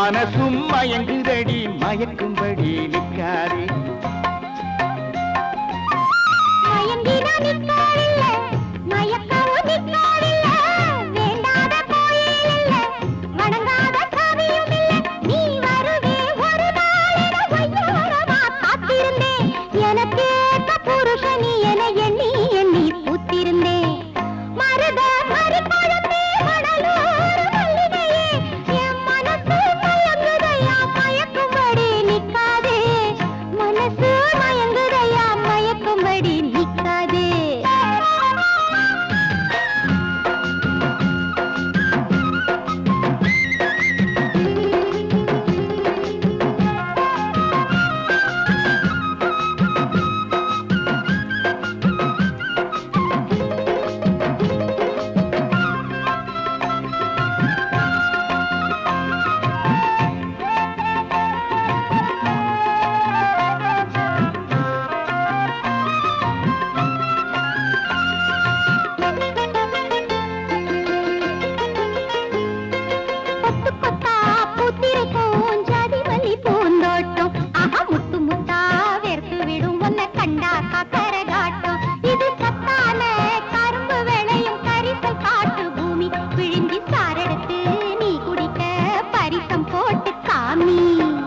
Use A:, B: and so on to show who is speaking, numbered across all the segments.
A: மனசும் மயங்குதடி மயக்கும்படி நிற்காதே.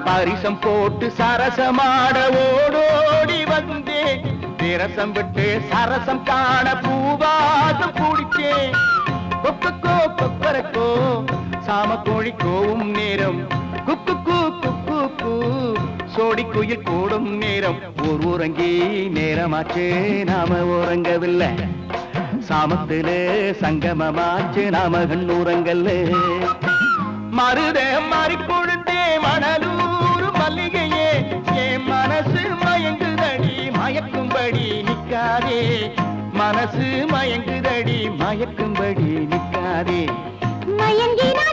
A: பரிசம் போட்டு சரசமாட ஓடோடி வந்தேன். விரசம் விட்டு சரசம் காண பூவாசம் குடிச்சேன். கொக்கோ கொக்கரக்கோ சாம கோழி கோவும் நேரம் குக்கு குக்கு சோடி குயில் கூடும் நேரம். உறங்கி நேரமாச்சு நாம உறங்கவில்லை. சாமத்தில சங்கமமாச்சு நாம கண்ணூரங்கல்ல. மருத மாறி கொழுந்தே மணலூர் மல்லிகையே என் மனசு மயங்குதடி மயக்கும்படி நிற்காதே. மனசு மயங்குதடி மயக்கும்படி நிற்காதே.
B: மயங்கினா